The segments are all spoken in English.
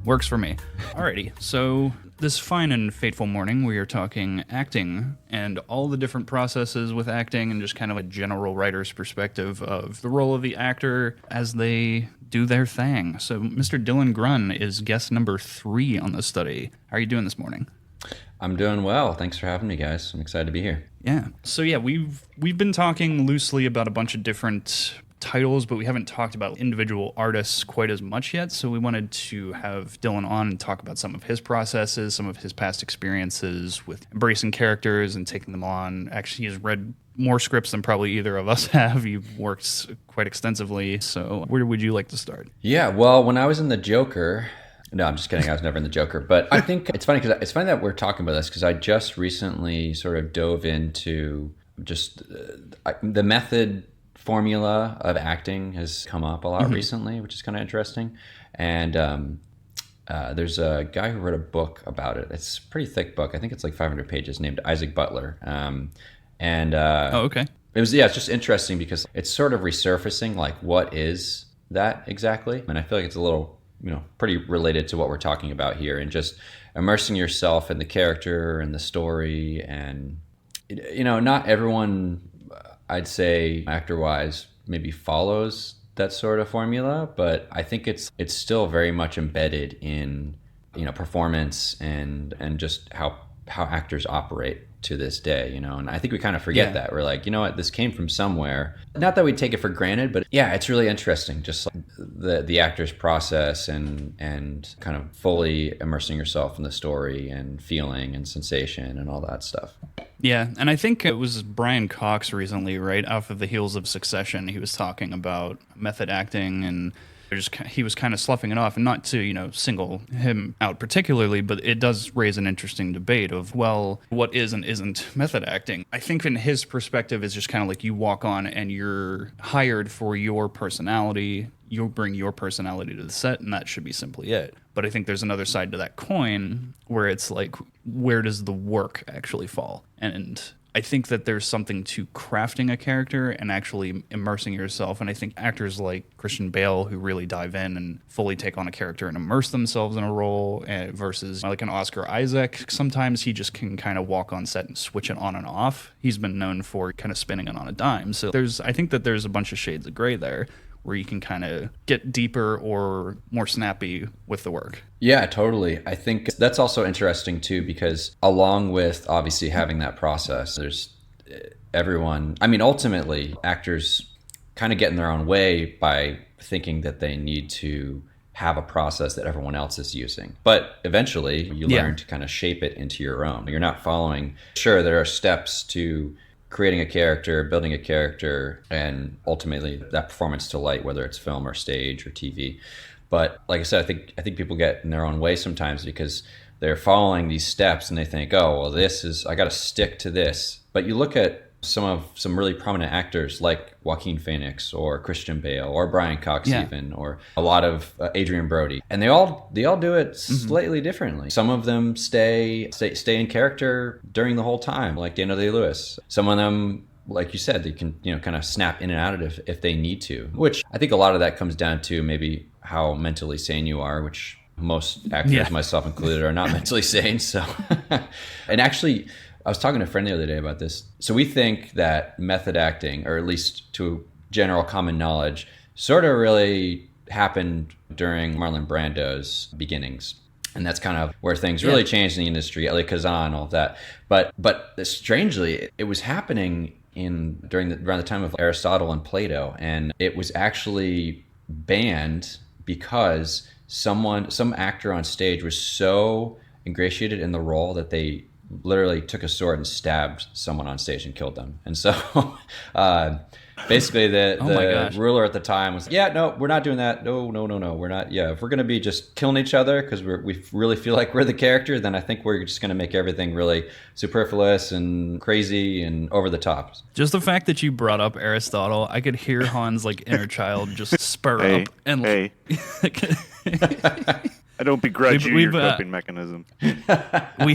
Works for me. Alrighty, so this fine and fateful morning, we are talking acting and all the different processes with acting and just kind of a general writer's perspective of the role of the actor as they do their thing. So Mr. Dylan Grunn is guest number 3 on the study. How are you doing this morning? I'm doing well. Thanks for having me, guys. I'm excited to be here. Yeah. So yeah, we've been talking loosely about a bunch of different titles, but we haven't talked about individual artists quite as much yet. So we wanted to have Dylan on and talk about some of his processes, some of his past experiences with embracing characters and taking them on. Actually, he's read more scripts than probably either of us have. You've worked quite extensively. So where would you like to start? Yeah, well, when I was in The Joker... No, I'm just kidding. I was never in The Joker. But I think it's funny that we're talking about this because I just recently sort of dove into just the method formula of acting has come up a lot recently, which is kind of interesting. And there's a guy who wrote a book about it. It's a pretty thick book. I think it's like 500 pages, named Isaac Butler. Oh, okay. It's just interesting because it's sort of resurfacing like what is that exactly? And I feel like it's a little pretty related to what we're talking about here, and just immersing yourself in the character and the story. And, not everyone, I'd say, actor-wise, maybe follows that sort of formula, but I think it's still very much embedded in, performance and just how actors operate to this day, and I think we kind of forget that. We're like, this came from somewhere. Not that we take it for granted, but yeah, it's really interesting, just like the actor's process and kind of fully immersing yourself in the story and feeling and sensation and all that stuff. Yeah, and I think it was Brian Cox recently, right, off of the heels of Succession, he was talking about method acting, and he was kind of sloughing it off, and not to, single him out particularly, but it does raise an interesting debate of, well, what is and isn't method acting? I think in his perspective, it's just kind of like you walk on and you're hired for your personality. You'll bring your personality to the set, and that should be simply it. But I think there's another side to that coin where it's like, where does the work actually fall? And I think that there's something to crafting a character and actually immersing yourself. And I think actors like Christian Bale, who really dive in and fully take on a character and immerse themselves in a role, versus like an Oscar Isaac, sometimes he just can kind of walk on set and switch it on and off. He's been known for kind of spinning it on a dime. So I think that there's a bunch of shades of gray there, where you can kind of get deeper or more snappy with the work. Yeah, totally. I think that's also interesting too, because along with obviously having that process, there's everyone, ultimately actors kind of get in their own way by thinking that they need to have a process that everyone else is using. But eventually you learn to kind of shape it into your own. You're not following, sure, there are steps to creating a character, building a character, and ultimately that performance to light, whether it's film or stage or TV. But like I said, I think people get in their own way sometimes because they're following these steps and they think, oh, well, I got to stick to this. But you look at some really prominent actors like Joaquin Phoenix or Christian Bale or Brian Cox even, or a lot of Adrian Brody, and they all do it slightly differently. Some of them stay in character during the whole time, like Daniel Day-Lewis. Some of them, like you said, they can kind of snap in and out of it if they need to, which I think a lot of that comes down to maybe how mentally sane you are, which most actors, myself included, are not mentally sane. So, and actually, I was talking to a friend the other day about this. So we think that method acting, or at least to general common knowledge, sort of really happened during Marlon Brando's beginnings. And that's kind of where things really changed in the industry, Elie Kazan, all of that. But strangely, it was happening around the time of Aristotle and Plato. And it was actually banned because some actor on stage was so ingratiated in the role that they literally took a sword and stabbed someone on stage and killed them. And so basically the ruler at the time was, no, we're not doing that. No, we're not. Yeah, if we're going to be just killing each other because we really feel like we're the character, then I think we're just going to make everything really superfluous and crazy and over the top. Just the fact that you brought up Aristotle, I could hear Han's like inner child just spur up. And I don't begrudge your coping mechanism. We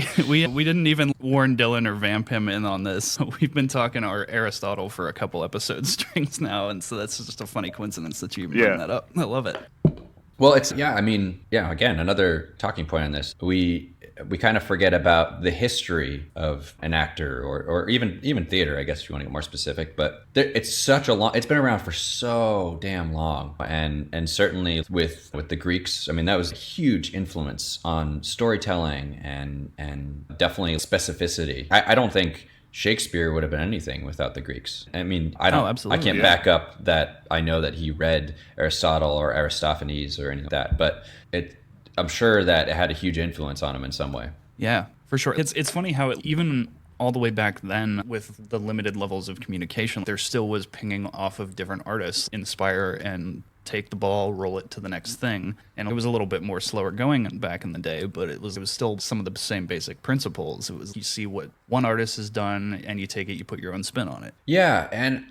didn't even warn Dylan or vamp him in on this. We've been talking our Aristotle for a couple episode strings now, and so that's just a funny coincidence that you bring that up. I love it. Well, again, another talking point on this. We kind of forget about the history of an actor or even theater, I guess if you want to get more specific, but it's been around for so damn long. And certainly with the Greeks, I mean, that was a huge influence on storytelling and definitely specificity. I don't think Shakespeare would have been anything without the Greeks. I mean, I can't back up that I know that he read Aristotle or Aristophanes or anything like that, but I'm sure that it had a huge influence on him in some way. Yeah, for sure. It's funny how even all the way back then, with the limited levels of communication, there still was pinging off of different artists, inspire and take the ball, roll it to the next thing. And it was a little bit more slower going back in the day, but it was still some of the same basic principles. It was, you see what one artist has done and you take it, you put your own spin on it. Yeah, and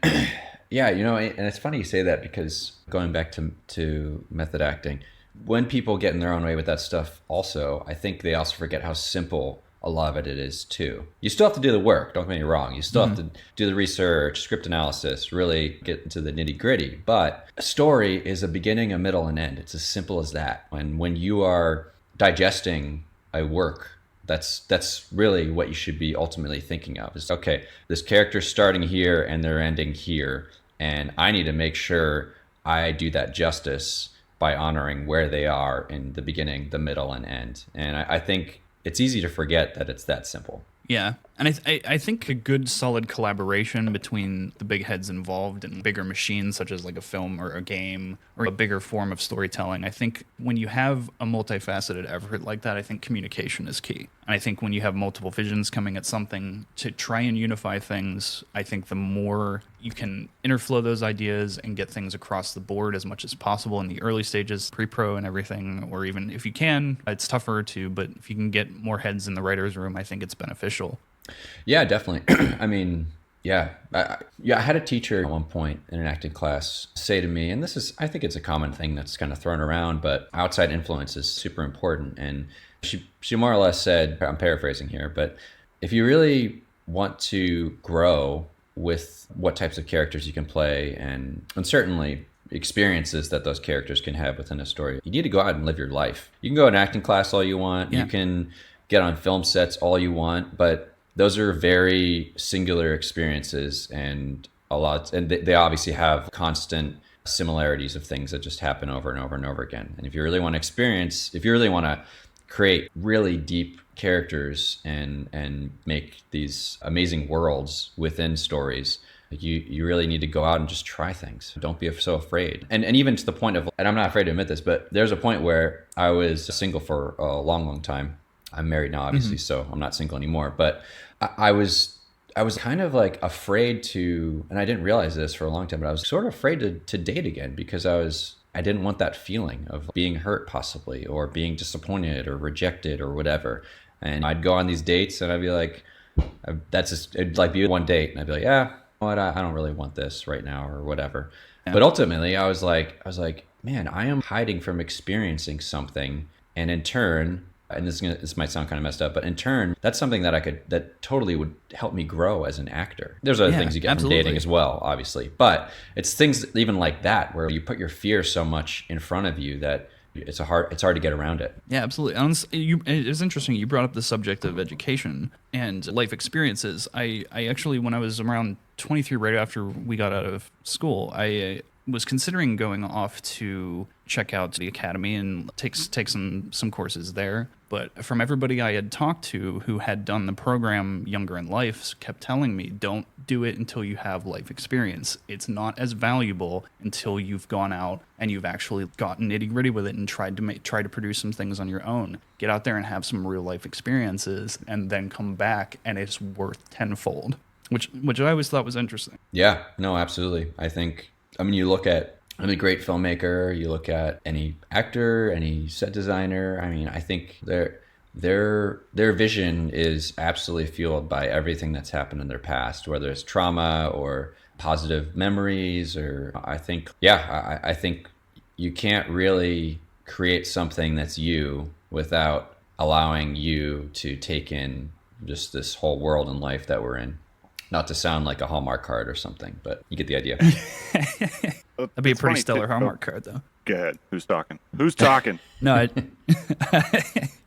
yeah, and it's funny you say that, because going back to method acting, when people get in their own way with that stuff also, I think they also forget how simple a lot of it is too. You still have to do the work, don't get me wrong. You still have to do the research, script analysis, really get into the nitty gritty. But a story is a beginning, a middle, and end. It's as simple as that. And when you are digesting a work, that's really what you should be ultimately thinking of. Is, okay, this character's starting here and they're ending here, and I need to make sure I do that justice by honoring where they are in the beginning, the middle, and end. And I think it's easy to forget that it's that simple. Yeah, and I think a good solid collaboration between the big heads involved in bigger machines, such as like a film or a game or a bigger form of storytelling, I think when you have a multifaceted effort like that, I think communication is key. And I think when you have multiple visions coming at something to try and unify things, I think the more you can interflow those ideas and get things across the board as much as possible in the early stages, pre-pro and everything, or even if you can, it's tougher too, but if you can get more heads in the writer's room, I think it's beneficial. Yeah, definitely. I mean, yeah. I had a teacher at one point in an acting class say to me, and I think it's a common thing that's kind of thrown around, but outside influence is super important. And she more or less said, I'm paraphrasing here, but if you really want to grow with what types of characters you can play and certainly experiences that those characters can have within a story, you need to go out and live your life. You can go to an acting class all you want. Yeah. You can get on film sets all you want, but those are very singular experiences, and they obviously have constant similarities of things that just happen over and over and over again. And if you really want to create really deep characters and make these amazing worlds within stories, you really need to go out and just try things. Don't be so afraid. And even to the point of, and I'm not afraid to admit this, but there's a point where I was single for a long, long time. I'm married now, obviously, so I'm not single anymore. But I was kind of like afraid to, and I didn't realize this for a long time, but I was sort of afraid to date again, because I didn't want that feeling of being hurt possibly, or being disappointed or rejected or whatever. And I'd go on these dates and I'd be like, it'd like be one date, and I'd be like, yeah, what, I don't really want this right now or whatever. Yeah. But ultimately I was like, man, I am hiding from experiencing something, and in turn, and this might sound kind of messed up, but in turn, that's something that totally would help me grow as an actor. There's other things you get from dating as well, obviously, but it's things even like that where you put your fear so much in front of you that it's hard to get around it. Yeah, absolutely. It's interesting you brought up the subject of education and life experiences. I actually, when I was around 23, right after we got out of school, I was considering going off to check out the academy and take some courses there. But from everybody I had talked to who had done the program younger in life kept telling me, don't do it until you have life experience. It's not as valuable until you've gone out and you've actually gotten nitty gritty with it and tried to produce some things on your own. Get out there and have some real life experiences, and then come back and it's worth tenfold, which I always thought was interesting. Yeah, no, absolutely. You look at any great filmmaker, you look at any actor, any set designer. I think their vision is absolutely fueled by everything that's happened in their past, whether it's trauma or positive memories. Or I think you can't really create something that's you without allowing you to take in just this whole world and life that we're in. Not to sound like a Hallmark card or something, but you get the idea. That'd be a pretty stellar Hallmark card, though. Go ahead. Who's talking? Who's talking? No,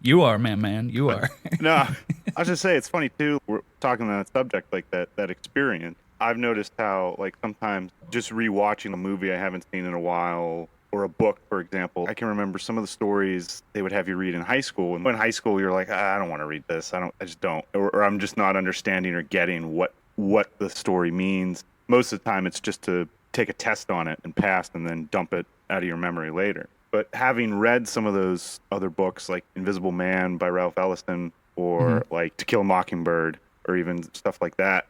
you are, man. You are. No, I was just say it's funny too. We're talking on that subject, like that experience. I've noticed how, like, sometimes just rewatching a movie I haven't seen in a while, or a book, for example, I can remember some of the stories they would have you read in high school. And in high school, you're like, I don't want to read this. I just don't, or I'm just not understanding or getting what the story means. Most of the time, it's just to take a test on it and pass, and then dump it out of your memory later. But having read some of those other books, like Invisible Man by Ralph Ellison, or like To Kill a Mockingbird, or even stuff like that,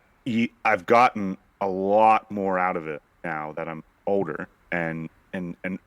I've gotten a lot more out of it now that I'm older, and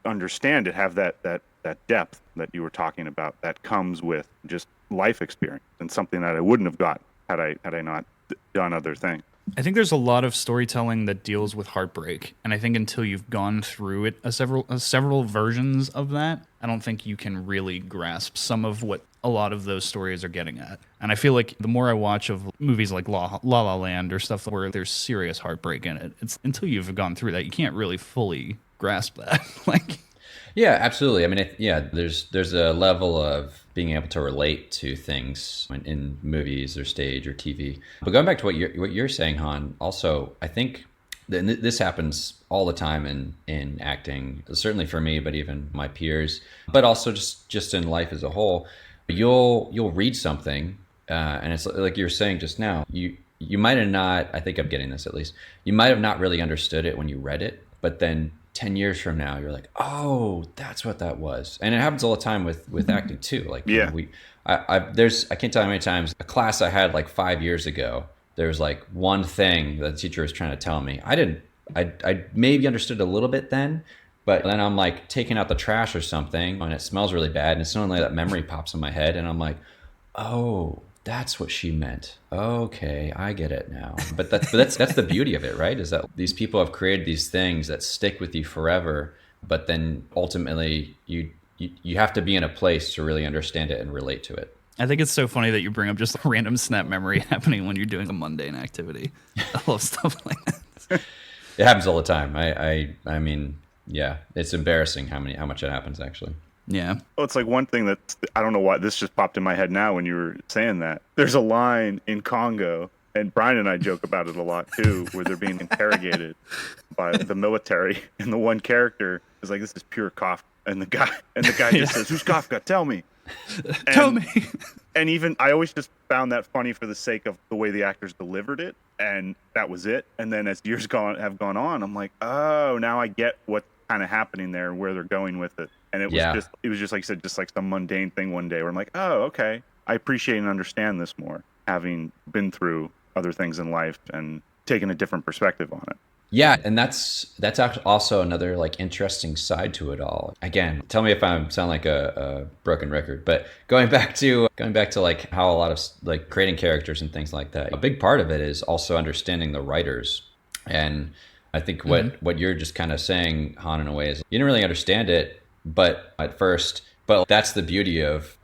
understand it, have that depth that you were talking about that comes with just life experience, and something that I wouldn't have got had I not done other things. I think there's a lot of storytelling that deals with heartbreak, and I think until you've gone through it, several versions of that, I don't think you can really grasp some of what a lot of those stories are getting at. And I feel like the more I watch of movies like La La Land or stuff where there's serious heartbreak in it, it's until you've gone through that, you can't really fully grasp that. Like, yeah, absolutely. I mean, there's a level of being able to relate to things in movies or stage or TV. But going back to what you're saying, Han, also, I think this happens all the time in acting, certainly for me, but even my peers, but also just in life as a whole. You'll read something, and it's like you were saying just now. You might have not. I think I'm getting this at least. You might have not really understood it when you read it, but then 10 years from now, you're like, oh, that's what that was. And it happens all the time with acting too. Like, yeah, I can't tell you how many times a class I had like 5 years ago, there was like one thing that the teacher was trying to tell me. I maybe understood a little bit then, but then I'm like taking out the trash or something and it smells really bad. And suddenly that memory pops in my head and I'm like, oh, that's what she meant. Okay, I get it now. But that's the beauty of it, right? Is that these people have created these things that stick with you forever, but then ultimately you have to be in a place to really understand it and relate to it. I think it's so funny that you bring up just a random snap memory happening when you're doing a mundane activity. I love stuff like that. It happens all the time. I mean, yeah, it's embarrassing how much it happens actually. Yeah. Well, it's like one thing that I don't know why this just popped in my head now when you were saying that. There's a line in Congo, and Brian and I joke about it a lot too, where they're being interrogated by the military, and the one character is like, "This is pure Kafka," and the guy just says, "Who's Kafka? Tell me." Tell me. And even I always just found that funny for the sake of the way the actors delivered it, and that was it. And then as years have gone on, I'm like, oh, now I get what's kind of happening there and where they're going with it. And it was just like you said, just like some mundane thing one day where I'm like, oh, okay, I appreciate and understand this more, having been through other things in life and taking a different perspective on it. Yeah, and that's also another like interesting side to it all. Again, tell me if I sound like a broken record, but going back to like how a lot of like creating characters and things like that, a big part of it is also understanding the writers. And I think what you're just kind of saying, Han, in a way, is you didn't really understand it, but at first, but that's the beauty of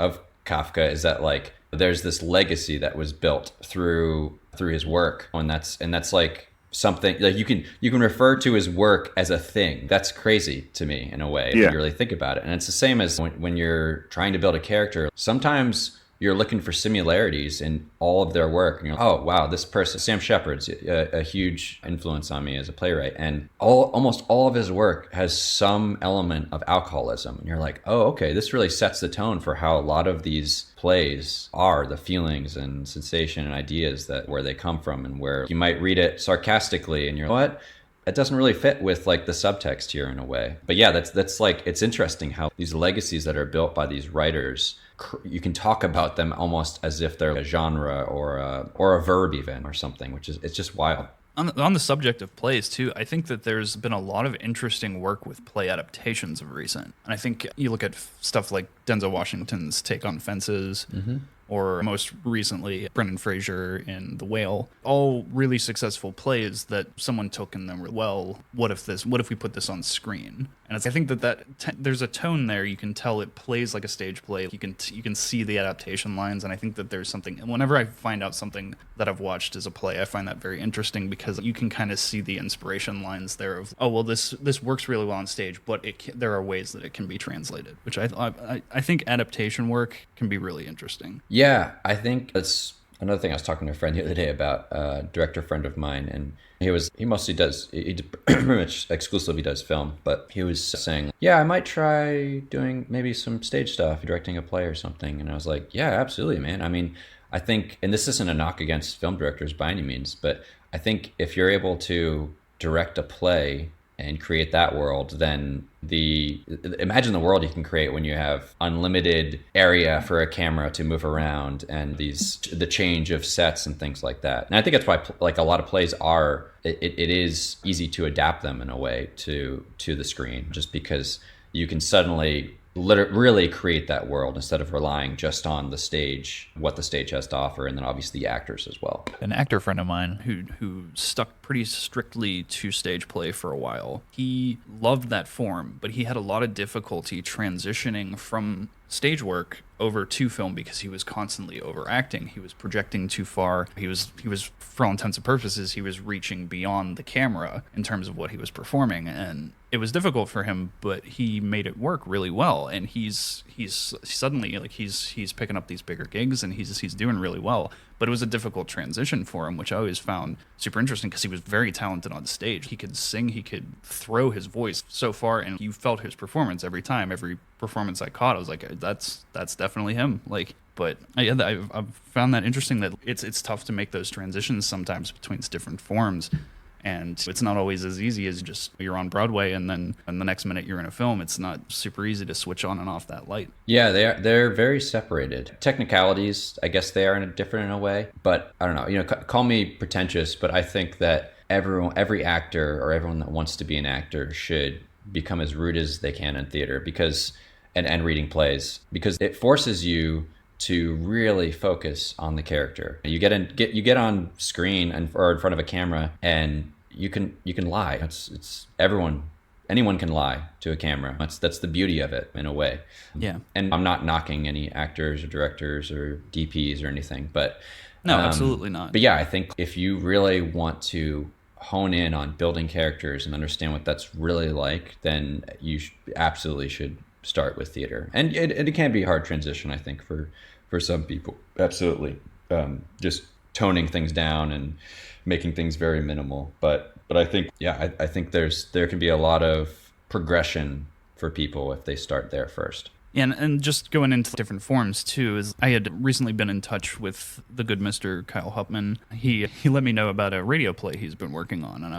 Kafka, is that like there's this legacy that was built through his work, and that's like something like you can refer to his work as a thing. That's crazy to me in a way, if you really think about it. And it's the same as when you're trying to build a character. Sometimes you're looking for similarities in all of their work, and you're like, oh wow, this person, Sam Shepard's a huge influence on me as a playwright, and almost all of his work has some element of alcoholism, and you're like, oh, okay, this really sets the tone for how a lot of these plays are, the feelings and sensation and ideas that where they come from, and where you might read it sarcastically and you're like, what? It doesn't really fit with like the subtext here in a way. But yeah, that's like, it's interesting how these legacies that are built by these writers, you can talk about them almost as if they're a genre or a verb even or something, which is, it's just wild. On the subject of plays too, I think that there's been a lot of interesting work with play adaptations of recent. And I think you look at stuff like Denzel Washington's take on Fences, or most recently Brendan Fraser in The Whale. All really successful plays that someone took in them. Well, what if we put this on screen? And I think there's a tone there. You can tell it plays like a stage play. You can see the adaptation lines, and I think that there's something. Whenever I find out something that I've watched as a play, I find that very interesting because you can kind of see the inspiration lines there of, oh well, this works really well on stage, but there are ways that it can be translated, which I think adaptation work can be really interesting. Yeah, I think that's another thing I was talking to a friend the other day about, a director friend of mine, and he mostly does, he pretty much exclusively does film, but he was saying, yeah, I might try doing maybe some stage stuff, directing a play or something. And I was like, yeah, absolutely, man. I mean, I think, and this isn't a knock against film directors by any means, but I think if you're able to direct a play and create that world, then imagine the world you can create when you have unlimited area for a camera to move around and the change of sets and things like that. And I think that's why like a lot of plays are, it is easy to adapt them in a way to the screen, just because you can suddenly really create that world instead of relying just on the stage, what the stage has to offer, and then obviously the actors as well. An actor friend of mine who stuck pretty strictly to stage play for a while, he loved that form, but he had a lot of difficulty transitioning from stage work over to film because he was constantly overacting. He was projecting too far. He was for all intents and purposes, he was reaching beyond the camera in terms of what he was performing, and it was difficult for him, but he made it work really well. And he's suddenly like he's picking up these bigger gigs and he's doing really well. But it was a difficult transition for him, which I always found super interesting because he was very talented on stage. He could sing, he could throw his voice so far, and you felt his performance every time. Every performance I caught, I was like, that's definitely him. Like, but I've found that interesting that it's tough to make those transitions sometimes between different forms. And it's not always as easy as just you're on Broadway and then the next minute you're in a film. It's not super easy to switch on and off that light. Yeah, they're very separated. Technicalities, I guess they are different in a way. But I don't know, call me pretentious, but I think that every actor or everyone that wants to be an actor should become as rude as they can in theater and reading plays, because it forces you to really focus on the character. You get on screen or in front of a camera, and you can lie. It's anyone can lie to a camera. That's the beauty of it in a way. Yeah. And I'm not knocking any actors or directors or DPs or anything, but no, absolutely not. But yeah, I think if you really want to hone in on building characters and understand what that's really like, then you absolutely should start with theater. And it can be a hard transition, I think, for some people. Absolutely. Just toning things down and making things very minimal. But I think, yeah, I think there can be a lot of progression for people if they start there first. And just going into different forms too, is I had recently been in touch with the good Mr. Kyle Hupman. He let me know about a radio play he's been working on, and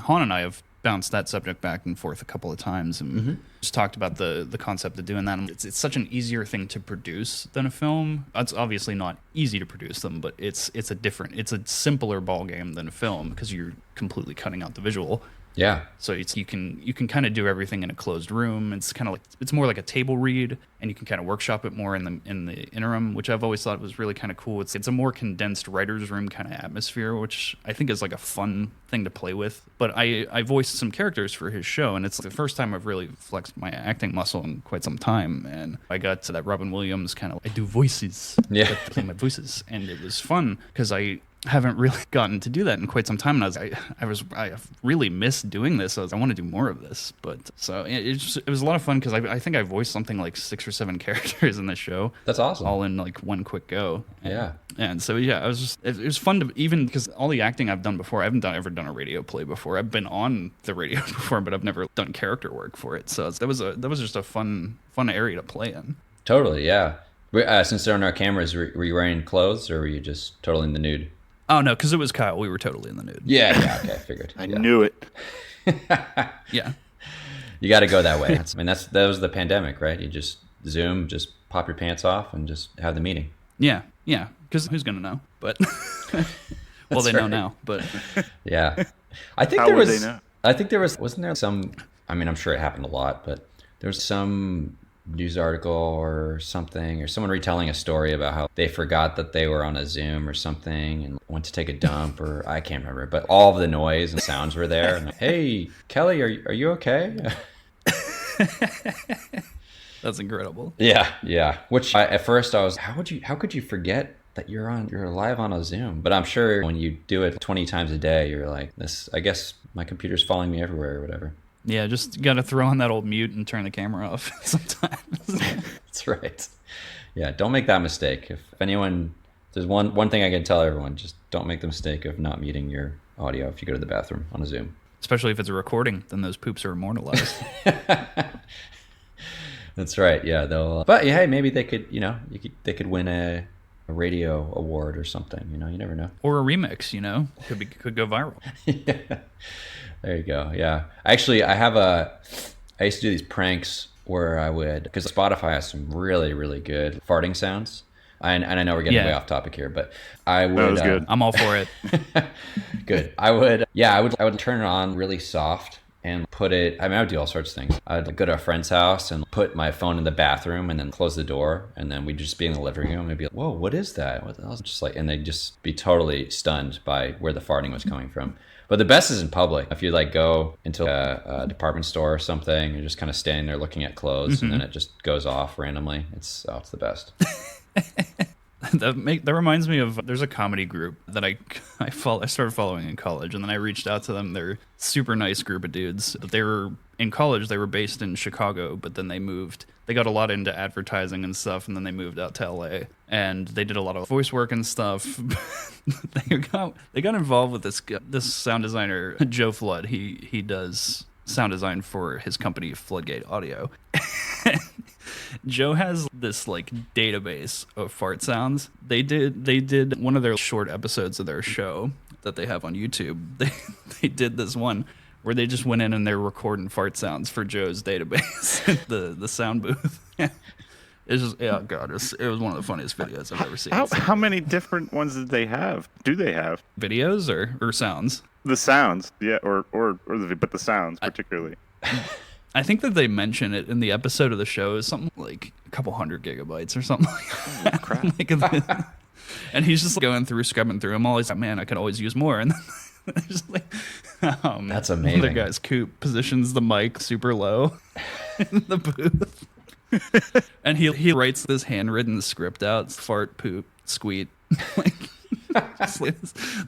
Han and I have bounced that subject back and forth a couple of times and just talked about the concept of doing that. And it's such an easier thing to produce than a film. It's obviously not easy to produce them, but it's a simpler ball game than a film because you're completely cutting out the visual. Yeah. So you can kind of do everything in a closed room. It's kind of like, it's more like a table read, and you can kind of workshop it more in the interim, which I've always thought was really kind of cool. It's a more condensed writer's room kind of atmosphere, which I think is like a fun thing to play with. But I voiced some characters for his show, and it's the first time I've really flexed my acting muscle in quite some time. And I got to that Robin Williams kind of, I do voices. Yeah. I play my voices, and it was fun because I haven't really gotten to do that in quite some time, and I really missed doing this. I want to do more of this, but so it was a lot of fun because I think I voiced something like 6 or 7 characters in the show. That's awesome. All in like one quick go. Yeah. And so yeah, it was fun to, even because all the acting I've done before, I haven't ever done a radio play before. I've been on the radio before, but I've never done character work for it. So that was just a fun area to play in. Totally, yeah. Since they're on our cameras, were you wearing clothes or were you just totally in the nude? Oh, no, because it was Kyle. We were totally in the nude. Yeah, okay, I figured. I knew it. Yeah. You got to go that way. That was the pandemic, right? You just Zoom, just pop your pants off and just have the meeting. Yeah, because who's going to know? But, well, they know now, but. Yeah. I think How there would was, they know? I think there was, wasn't there some, I'm sure it happened a lot, but there was some news article or something, or someone retelling a story about how they forgot that they were on a Zoom or something and went to take a dump, or I can't remember, but all of the noise and sounds were there. And like, hey, Kelly, are you okay? That's incredible. Yeah. Which at first I was, how could you forget that you're live on a Zoom? But I'm sure when you do it 20 times a day, you're like, I guess my computer's following me everywhere or whatever. Yeah, just got to throw on that old mute and turn the camera off sometimes. That's right. Yeah, don't make that mistake. If anyone, there's one thing I can tell everyone, just don't make the mistake of not muting your audio if you go to the bathroom on a Zoom. Especially if it's a recording, then those poops are immortalized. That's right. Yeah, but yeah, hey, maybe they could, they could win a radio award or something. You never know. Or a remix, could go viral. Yeah. There you go. Yeah. Actually, I used to do these pranks where because Spotify has some really, really good farting sounds. And I know we're getting way off topic here, but I would. That was good. I'm all for it. Good. I would turn it on really soft and put it. I would do all sorts of things. I'd go to a friend's house and put my phone in the bathroom and then close the door, and then we'd just be in the living room and I'd be like, "Whoa, what is that?" What the hell? Just like, and they'd just be totally stunned by where the farting was coming from. But the best is in public. If you go into a department store or something, you're just kind of standing there looking at clothes, and then it just goes off randomly. It's the best. That reminds me of, there's a comedy group that I started following in college, and then I reached out to them. They're a super nice group of dudes. They were in college. They were based in Chicago, but then they moved. They got a lot into advertising and stuff, and then they moved out to LA, and they did a lot of voice work and stuff. They got involved with this sound designer, Joe Flood. He does sound design for his company Floodgate Audio. Joe has this database of fart sounds. They did one of their short episodes of their show that they have on YouTube. They did this one where they just went in and they're recording fart sounds for Joe's database, the sound booth. It's just, God, it was one of the funniest videos I've ever seen. How many different ones did they have? Do they have videos or sounds? The sounds, yeah, but the sounds particularly. I think that they mention it in the episode of the show is something like a couple 100 gigabytes or something like that. Crap. And he's just going through, scrubbing through them all. He's like, man, I could always use more. And then just that's amazing. The guy's coop positions the mic super low in the booth. And he writes this handwritten script out, fart, poop, squeat.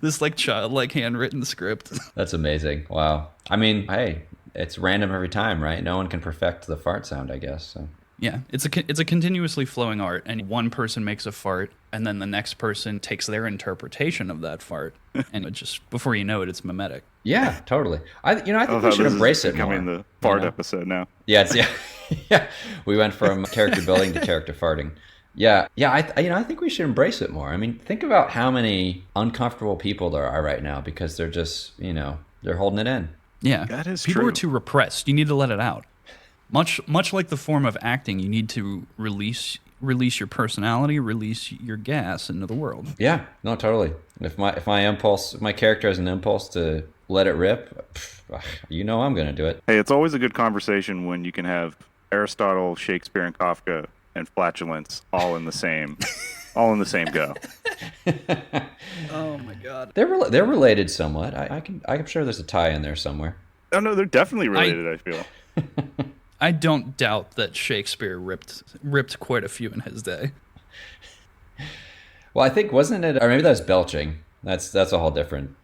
This childlike handwritten script. That's amazing. Wow. Hey, it's random every time, right? No one can perfect the fart sound, I guess. So. Yeah, it's a continuously flowing art, and one person makes a fart, and then the next person takes their interpretation of that fart, and it just, before you know it, it's mimetic. Yeah, totally. I think we should embrace it more. Becoming the fart episode now. Yeah, yeah. We went from character building to character farting. Yeah. I think we should embrace it more. Think about how many uncomfortable people there are right now because they're just, they're holding it in. Yeah, that is people true. are too repressed. You need to let it out. Much like the form of acting, you need to release your personality, release your gas into the world. Yeah, no, totally. If my character has an impulse to let it rip, I'm going to do it. Hey, it's always a good conversation when you can have Aristotle, Shakespeare, and Kafka and flatulence all in the same go. Oh my God, they're related somewhat. I'm sure there's a tie in there somewhere. Oh no, they're definitely related. I feel. I don't doubt that Shakespeare ripped quite a few in his day. Well, I think, wasn't it, or maybe that was belching. That's a whole different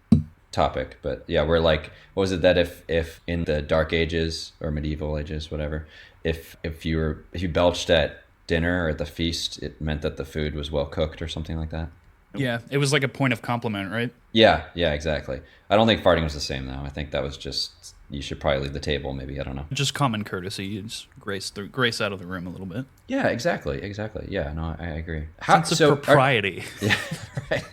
topic. But yeah, we're what was it that if in the Dark Ages or medieval ages, whatever, if you belched at dinner or at the feast, it meant that the food was well cooked or something like that. Yeah, it was like a point of compliment, right? Yeah, exactly. I don't think farting was the same though. I think that was just, you should probably leave the table, maybe. I don't know. Just common courtesy. You just grace out of the room a little bit. Yeah, exactly. Yeah, no, I agree. Sense of propriety. Yeah, right.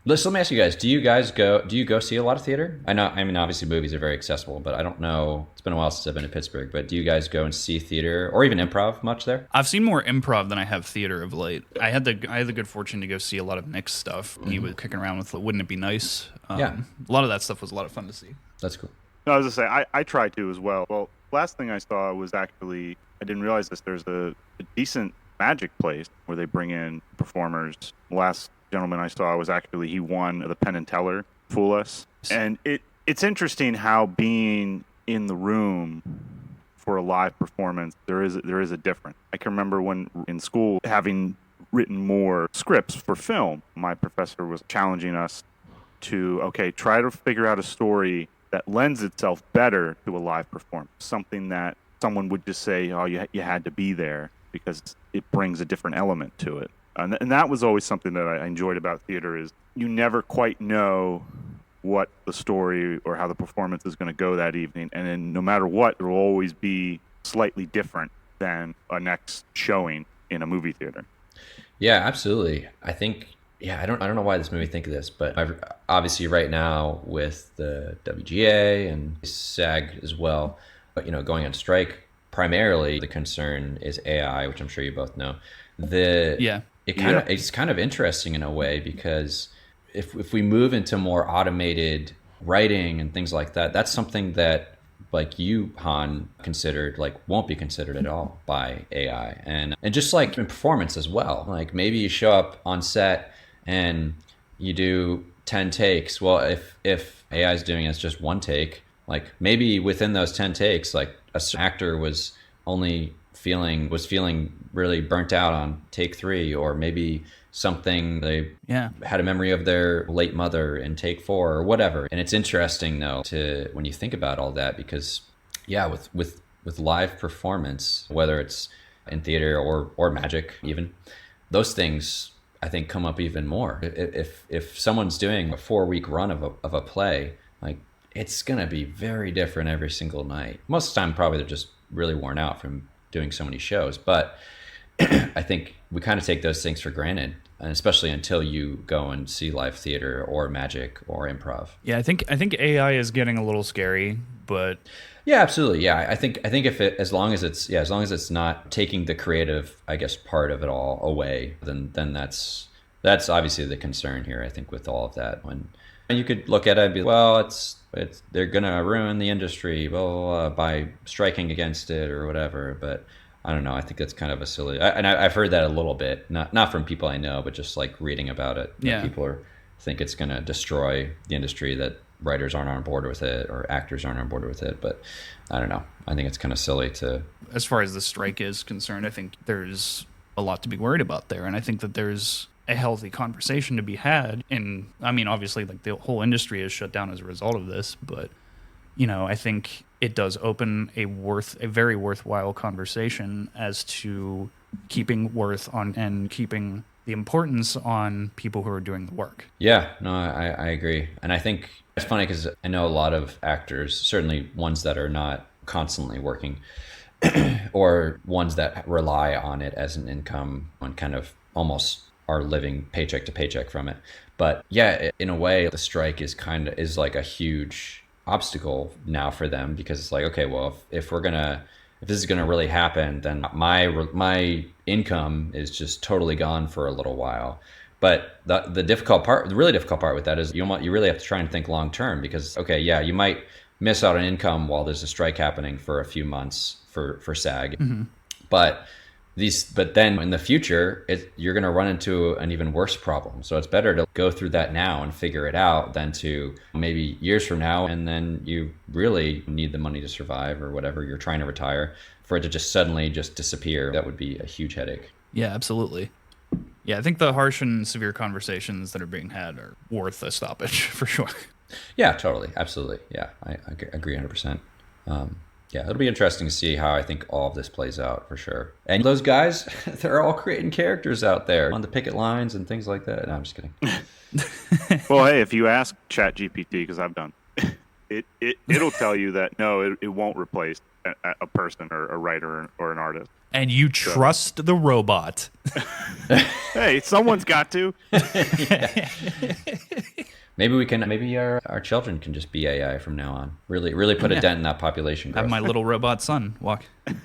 So let me ask you guys: Do you go see a lot of theater? I know. Obviously, movies are very accessible, but I don't know. It's been a while since I've been to Pittsburgh. But do you guys go and see theater or even improv much there? I've seen more improv than I have theater of late. I had the good fortune to go see a lot of Nick's stuff. He was kicking around with "Wouldn't It Be Nice?" Yeah, a lot of that stuff was a lot of fun to see. That's cool. No, I was gonna say I try to as well. Well, last thing I saw was actually I didn't realize this. There's a decent magic place where they bring in performers. Last gentleman I saw was actually, he won the Penn and Teller Fool Us. And it's interesting how being in the room for a live performance, there is a difference. I can remember when in school, having written more scripts for film, my professor was challenging us to, okay, try to figure out a story that lends itself better to a live performance, something that someone would just say, oh, you had to be there, because it brings a different element to it. And that was always something that I enjoyed about theater, is you never quite know what the story or how the performance is going to go that evening. And then no matter what, it will always be slightly different than a next showing in a movie theater. Yeah, absolutely. I think, yeah, I don't know why this made me think of this, but obviously right now with the WGA and SAG as well, but going on strike, primarily the concern is AI, which I'm sure you both know. It's kind of interesting in a way, because if we move into more automated writing and things like that, that's something that, like you, Han, considered, like, won't be considered at all by AI. And just like in performance as well, like maybe you show up on set and you do 10 takes. Well, if AI is doing it, it's just one take, like maybe within those 10 takes, like an actor was feeling really burnt out on take 3, or maybe something they had a memory of their late mother in take 4 or whatever. And it's interesting though when you think about all that, because with live performance, whether it's in theater or magic, even those things I think come up even more. If someone's doing a 4-week run of a play, like, it's gonna be very different every single night. Most of the time probably they're just really worn out from doing so many shows, but I think we kind of take those things for granted, and especially until you go and see live theater or magic or improv. Yeah, I think AI is getting a little scary, but yeah, absolutely. Yeah, I think as long as it's not taking the creative, I guess, part of it all away, then that's obviously the concern here. I think with all of that, when you could look at it and be, well, it's they're gonna ruin the industry, blah, blah, blah, by striking against it or whatever, but I don't know. I think that's kind of a silly, and I've heard that a little bit, not from people I know, but just like reading about it. Yeah. People think it's going to destroy the industry, that writers aren't on board with it or actors aren't on board with it. But I don't know. I think it's kind of silly to. As far as the strike is concerned, I think there's a lot to be worried about there, and I think that there's a healthy conversation to be had. And I mean, obviously, like, the whole industry is shut down as a result of this, but I think it does open a very worthwhile conversation as to keeping worth on and keeping the importance on people who are doing the work. Yeah, no, I agree. And I think it's funny because I know a lot of actors, certainly ones that are not constantly working or ones that rely on it as an income and kind of almost are living paycheck to paycheck from it. But yeah, in a way, the strike is like a huge obstacle now for them, because it's like, okay, well, if this is gonna really happen, then my income is just totally gone for a little while. But the really difficult part with that is you really have to try and think long term, because okay, yeah, you might miss out on income while there's a strike happening for a few months for SAG, but then in the future, you're going to run into an even worse problem. So it's better to go through that now and figure it out than to maybe years from now, and then you really need the money to survive or whatever, you're trying to retire, for it to just suddenly just disappear. That would be a huge headache. Yeah, absolutely. Yeah, I think the harsh and severe conversations that are being had are worth a stoppage for sure. Yeah, totally. Absolutely. Yeah, I agree 100%. Yeah, it'll be interesting to see how I think all of this plays out for sure. And those guys, they're all creating characters out there on the picket lines and things like that. No, I'm just kidding. Well, hey, if you ask ChatGPT, because I've done, it'll tell you that no, it won't replace a person or a writer or an artist. And you trust the robot. Hey, someone's got to. Maybe our children can just be AI from now on. Really put a dent in that population growth. Have my little robot son walk.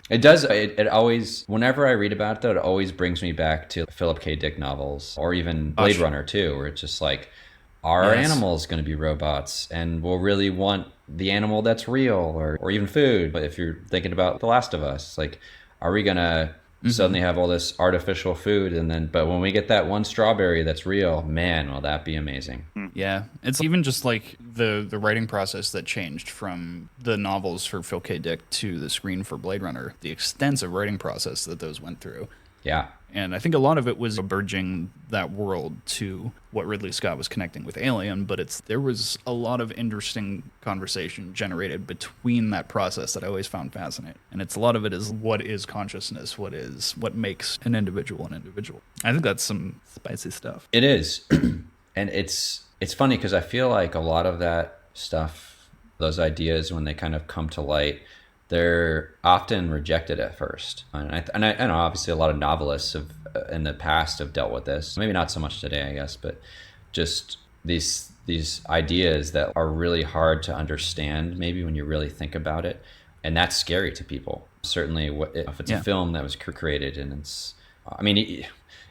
It does. It always, whenever I read about it, though, it always brings me back to Philip K. Dick novels, or even Blade Runner too, where it's just like, are animals going to be robots, and we'll really want the animal that's real, or even food. But if you're thinking about The Last of Us, like, are we gonna suddenly have all this artificial food, and then but when we get that one strawberry that's real, man, will that be amazing. Yeah, it's even just like the writing process that changed from the novels for Phil K. Dick to the screen for Blade Runner, the extensive writing process that those went through. Yeah. And I think a lot of it was abridging that world to what Ridley Scott was connecting with Alien, but there was a lot of interesting conversation generated between that process that I always found fascinating. And a lot of it is what is consciousness, what makes an individual an individual. I think that's some spicy stuff. It is. And it's funny because I feel like a lot of that stuff, those ideas, when they kind of come to light, they're often rejected at first. And I know obviously a lot of novelists in the past have dealt with this. Maybe not so much today, I guess, but just these ideas that are really hard to understand maybe when you really think about it. And that's scary to people. Certainly if it's a film that was created and it's, I mean,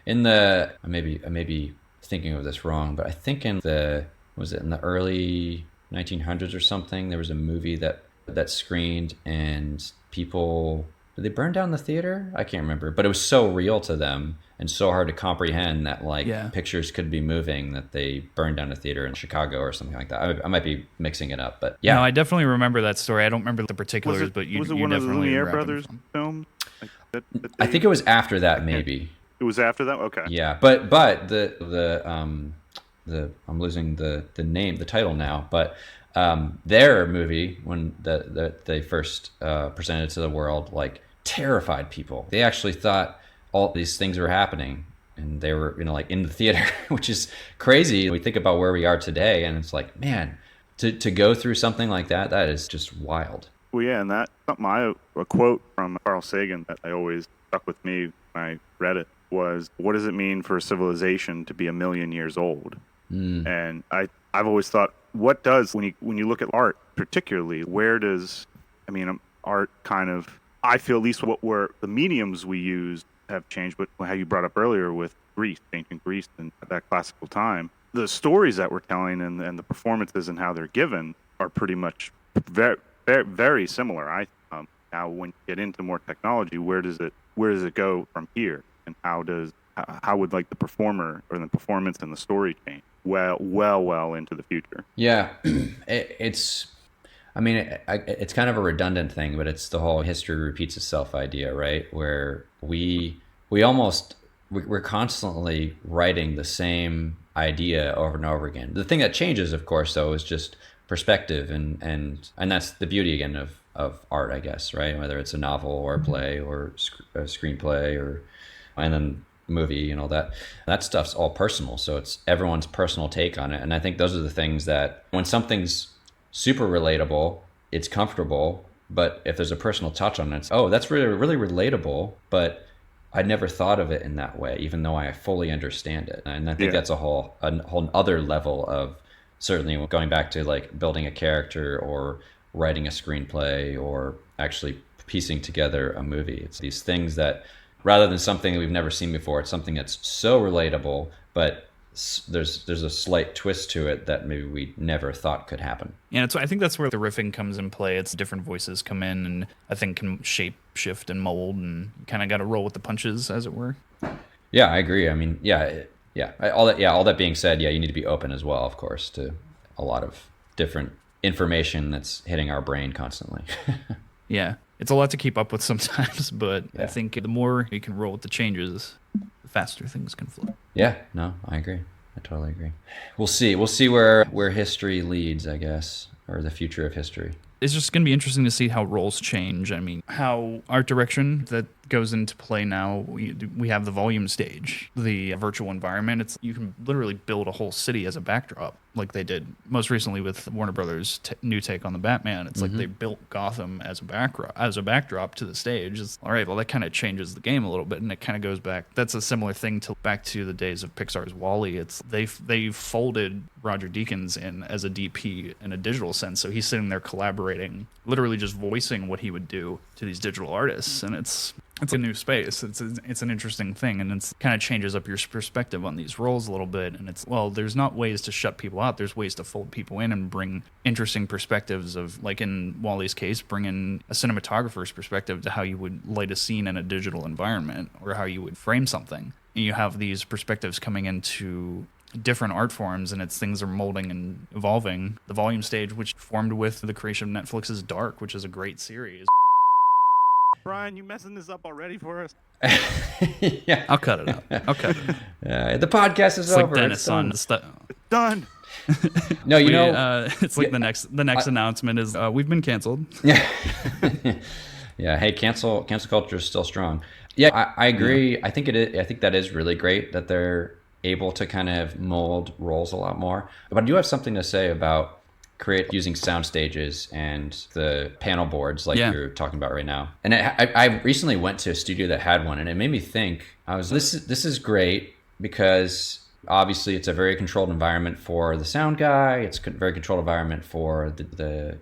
in the, I may be thinking of this wrong, but I think in the early 1900s or something, there was a movie that screened and people, did they burn down the theater? I can't remember, but it was so real to them and so hard to comprehend that pictures could be moving that they burned down a theater in Chicago or something like that. I might be mixing it up, but yeah. No, I definitely remember that story. I don't remember the particulars, but you was it you one of the definitely Lumiere brothers films? I think it was after that, maybe. It was after that? Okay. Yeah, but the I'm losing the name, the title now, but their movie, when they first presented it to the world, like terrified people. They actually thought all these things were happening, and they were like in the theater, which is crazy. We think about where we are today, and it's like, man, to go through something like that is just wild. Well, yeah, and that's something a quote from Carl Sagan that I always stuck with me when I read it was, what does it mean for a civilization to be 1 million years old? And I've always thought, what does, when you look at art particularly, where does, art kind of, I feel at least the mediums we use have changed, but how you brought up earlier with Greece, ancient Greece and that classical time, the stories that we're telling and the performances and how they're given are pretty much very, very, very similar. Now when you get into more technology, where does it go from here? And how would like the performer or the performance and the story change well into the future? Yeah, it's kind of a redundant thing, but it's the whole history repeats itself idea, right? Where we're constantly writing the same idea over and over again. The thing that changes, of course, though, is just perspective, and that's the beauty again of art, I guess, right? Whether it's a novel or a play or a screenplay and then movie and all that stuff's all personal, so it's everyone's personal take on it. And I think those are the things that when something's super relatable, it's comfortable, but if there's a personal touch on it, it's, oh, that's really, really relatable, but I never thought of it in that way, even though I fully understand it. And I think that's a whole other level of, certainly going back to like building a character or writing a screenplay or actually piecing together a movie. It's these things that, rather than something that we've never seen before, it's something that's so relatable, but there's a slight twist to it that maybe we never thought could happen. Yeah, I think that's where the riffing comes in play. It's different voices come in and I think can shape, shift, and mold, and you kind of got to roll with the punches, as it were. Yeah, I agree. I mean, all that being said, you need to be open as well, of course, to a lot of different information that's hitting our brain constantly. Yeah. It's a lot to keep up with sometimes, but I think the more you can roll with the changes, the faster things can flow. Yeah, no, I agree. I totally agree. We'll see. We'll see where history leads, I guess, or the future of history. It's just going to be interesting to see how roles change. I mean, how art direction that goes into play now. We have the volume stage, the virtual environment. You can literally build a whole city as a backdrop, like they did most recently with Warner Brothers' new take on the Batman. It's like they built Gotham as a backdrop to the stage. It's all right. Well, that kind of changes the game a little bit, and it kind of goes back. That's a similar thing back to the days of Pixar's WALL-E. It's they folded Roger Deakins in as a DP in a digital sense, so he's sitting there collaborating collaborating, literally just voicing what he would do to these digital artists. And it's a new space. It's an interesting thing, and it's kind of changes up your perspective on these roles a little bit. And it's, well, there's not ways to shut people out. There's ways to fold people in and bring interesting perspectives of, like in Wally's case, bring in a cinematographer's perspective to how you would light a scene in a digital environment or how you would frame something. And you have these perspectives coming into different art forms, and it's things are molding and evolving. The Volume stage, which formed with the creation of Netflix's Dark, which is a great series. Brian, you messing this up already for us? Yeah, I'll cut it out. the podcast is It's over. Oh, like Dennis on It's done. No, you know, it's like the next announcement is we've been canceled. Yeah. Yeah. Hey, cancel culture is still strong. Yeah, I agree. Yeah. I think it is. I think that is really great that they're able to kind of mold roles a lot more. But I do have something to say about using sound stages and the panel boards like you're talking about right now. And I recently went to a studio that had one, and it made me think. This is great because obviously it's a very controlled environment for the sound guy. It's a very controlled environment for the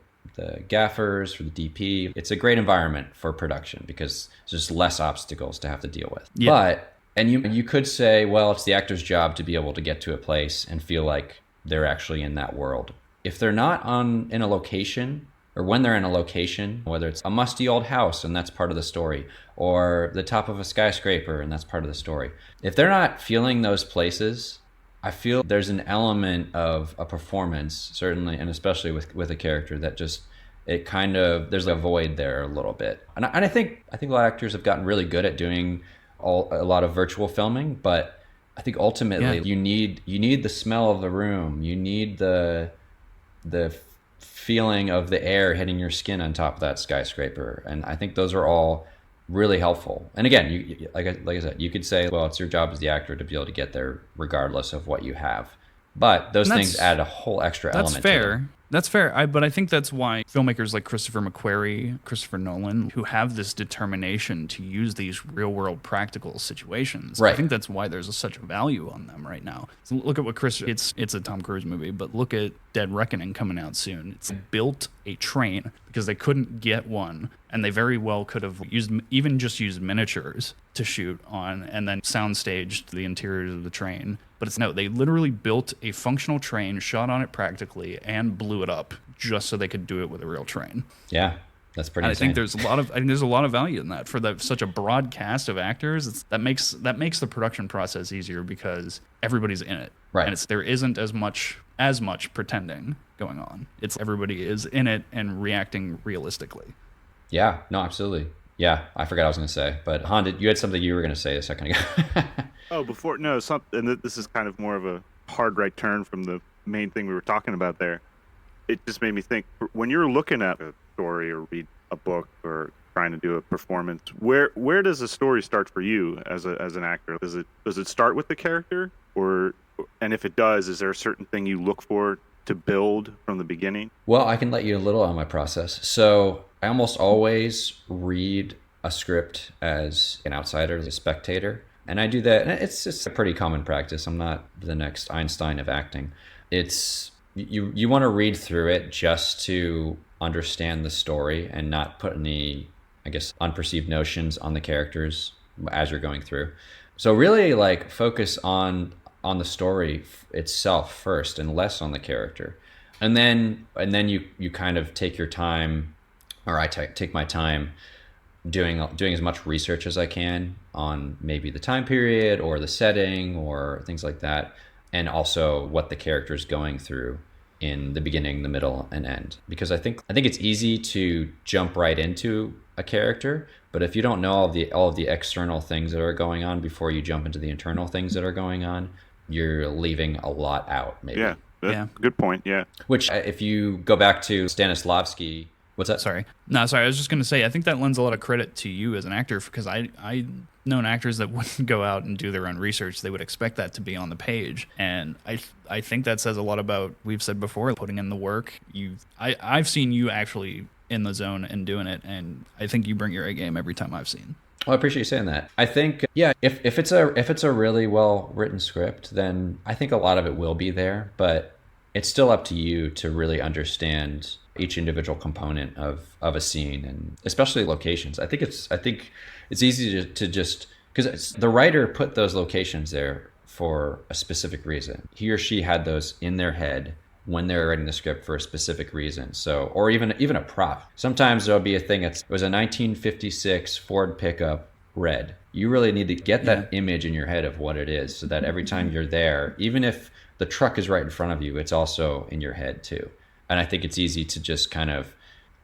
gaffers, for the DP. It's a great environment for production because there's just less obstacles to have to deal with. Yeah. But you could say, well, it's the actor's job to be able to get to a place and feel like they're actually in that world. If they're not in a location, or when they're in a location, whether it's a musty old house and that's part of the story, or the top of a skyscraper and that's part of the story, if they're not feeling those places, I feel there's an element of a performance, certainly, and especially with a character that just, there's a void there a little bit. And I think a lot of actors have gotten really good at doing a lot of virtual filming, but I think ultimately you need the smell of the room. You need the feeling of the air hitting your skin on top of that skyscraper. And I think those are all really helpful. And again, like I said, you could say, well, it's your job as the actor to be able to get there regardless of what you have. But those things add a whole extra element to it. That's fair. But I think that's why filmmakers like Christopher McQuarrie, Christopher Nolan, who have this determination to use these real-world practical situations, I think that's why there's such a value on them right now. So look at what it's a Tom Cruise movie, but look at Dead Reckoning coming out soon. It's built a train because they couldn't get one, and they very well could have used miniatures to shoot on and then soundstaged the interiors of the train. But they literally built a functional train, shot on it practically, and blew it up just so they could do it with a real train. Yeah, that's pretty insane. I think there's a lot of value in that for such a broad cast of actors. That makes the production process easier because everybody's in it, right? And there isn't as much pretending going on. It's everybody is in it and reacting realistically. Yeah, no, absolutely. Yeah, I forgot what I was going to say, but Han, you had something you were going to say a second ago. And this is kind of more of a hard right turn from the main thing we were talking about there. It just made me think, when you're looking at a story or read a book or trying to do a performance, where does the story start for you as an actor? Does it start with the character, and if it does, is there a certain thing you look for to build from the beginning? Well, I can let you a little on my process. So I almost always read a script as an outsider, as a spectator. And I do that, and it's a pretty common practice. I'm not the next Einstein of acting. It's you want to read through it just to understand the story and not put any, I guess, unperceived notions on the characters as you're going through. So really, like, focus on the story itself first and less on the character. And then you kind of take your time, or I take my time doing as much research as I can on maybe the time period or the setting or things like that, and also what the character is going through in the beginning, the middle, and end. Because I think it's easy to jump right into a character, but if you don't know all of the external things that are going on before you jump into the internal things that are going on, you're leaving a lot out, maybe. Yeah, that's a good point, yeah. Which, if you go back to Stanislavski, what's that? Sorry. I was just going to say, I think that lends a lot of credit to you as an actor, because I known actors that wouldn't go out and do their own research. They would expect that to be on the page. And I think that says a lot about, we've said before, putting in the work. I've seen you actually in the zone and doing it, and I think you bring your A game every time I've seen. Well, I appreciate you saying that. I think, if it's a really well written script, then I think a lot of it will be there, but it's still up to you to really understand each individual component of a scene, and especially locations. I think it's easy to just, because the writer put those locations there for a specific reason. He or she had those in their head when they were writing the script for a specific reason. So, or even a prop. Sometimes there'll be a thing it was a 1956 Ford pickup red. You really need to get that image in your head of what it is, so that every time you're there, even if the truck is right in front of you, it's also in your head too. And I think it's easy to just kind of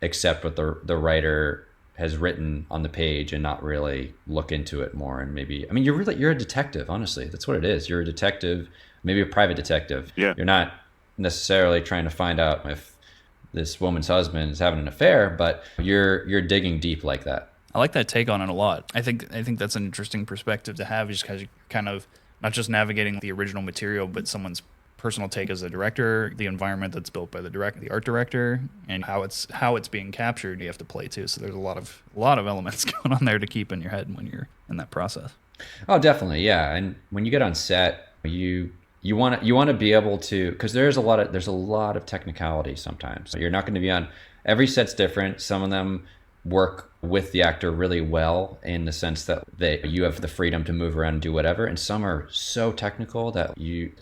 accept what the writer has written on the page and not really look into it more. And maybe, I mean, you're a detective, honestly. That's what it is. You're a detective, maybe a private detective. Yeah. You're not necessarily trying to find out if this woman's husband is having an affair, but you're digging deep like that. I like that take on it a lot. I think that's an interesting perspective to have, just because you kind of not just navigating the original material, but someone's personal take as a director, the environment that's built by the art director, and how it's being captured. You have to play too. So there's a lot of elements going on there to keep in your head when you're in that process. Oh, definitely, yeah. And when you get on set, you want to be able to, because there's a lot of technicality sometimes. You're not going to be on, every set's different. Some of them work with the actor really well in the sense that you have the freedom to move around and do whatever, and some are so technical that you're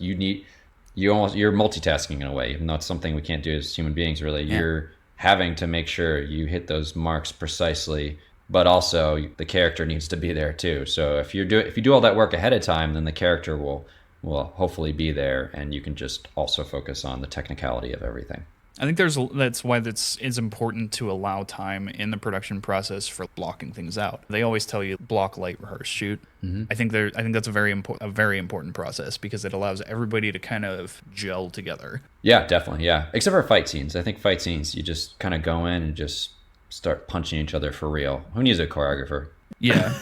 multitasking in a way, even though it's something we can't do as human beings really. You're having to make sure you hit those marks precisely, but also the character needs to be there too. So if you do all that work ahead of time, then the character will hopefully be there, and you can just also focus on the technicality of everything. I think that's why it's important to allow time in the production process for blocking things out. They always tell you block, light, rehearse, shoot. Mm-hmm. I think that's a very important process, because it allows everybody to kind of gel together. Yeah, definitely. Yeah, except for fight scenes. I think fight scenes, you just kind of go in and just start punching each other for real. Who needs a choreographer? Yeah.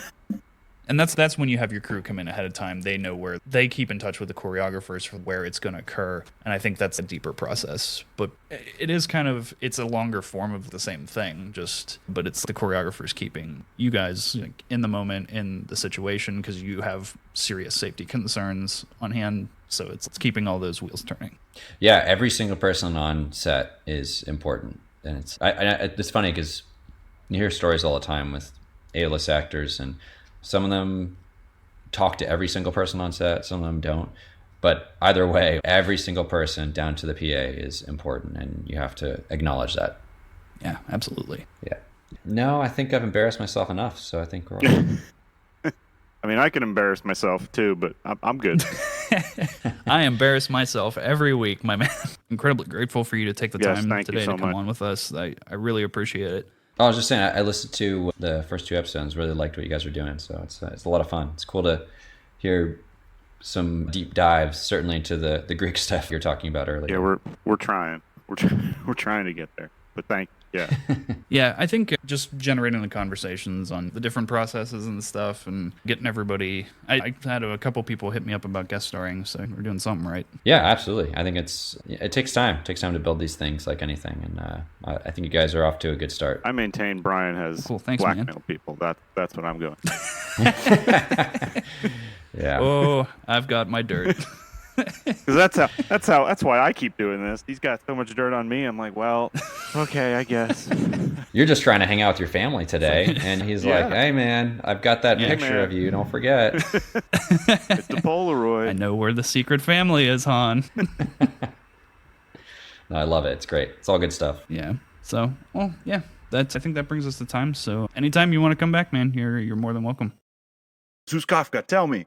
And that's when you have your crew come in ahead of time. They know where they keep in touch with the choreographers for where it's going to occur. And I think that's a deeper process. But it's a longer form of the same thing, but it's the choreographers keeping you guys in the moment, in the situation, because you have serious safety concerns on hand. So it's keeping all those wheels turning. Yeah, every single person on set is important. And it's funny because you hear stories all the time with A-list actors, and some of them talk to every single person on set, some of them don't. But either way, every single person down to the PA is important, and you have to acknowledge that. Yeah, absolutely. Yeah. No, I think I've embarrassed myself enough, so I think we're all... I mean, I can embarrass myself too, but I'm good. I embarrass myself every week, my man. Incredibly grateful for you to take the time today to come on with us. I really appreciate it. I was just saying, I listened to the first 2 episodes, really liked what you guys are doing, so it's a lot of fun. It's cool to hear some deep dives, certainly into the Greek stuff you're talking about earlier. Yeah, we're trying. We're trying to get there, but thank you. Yeah. Yeah, I think just generating the conversations on the different processes and stuff, and getting everybody. I had a couple people hit me up about guest starring, so we're doing something right. Yeah, absolutely. I think it takes time. It takes time to build these things like anything, and I think you guys are off to a good start. I maintain Brian has blackmailed people. That's what I'm going. Yeah. Oh, I've got my dirt. Because that's why I keep doing this. He's got so much dirt on me. I'm like, well, okay, I guess. You're just trying to hang out with your family today, and he's like, "Hey, man, I've got that picture of you. Don't forget." It's the Polaroid. I know where the secret family is, Han. No, I love it. It's great. It's all good stuff. Yeah. So, well, yeah. I think that brings us to time. So, anytime you want to come back, man, you're more than welcome. Zuskofka, tell me.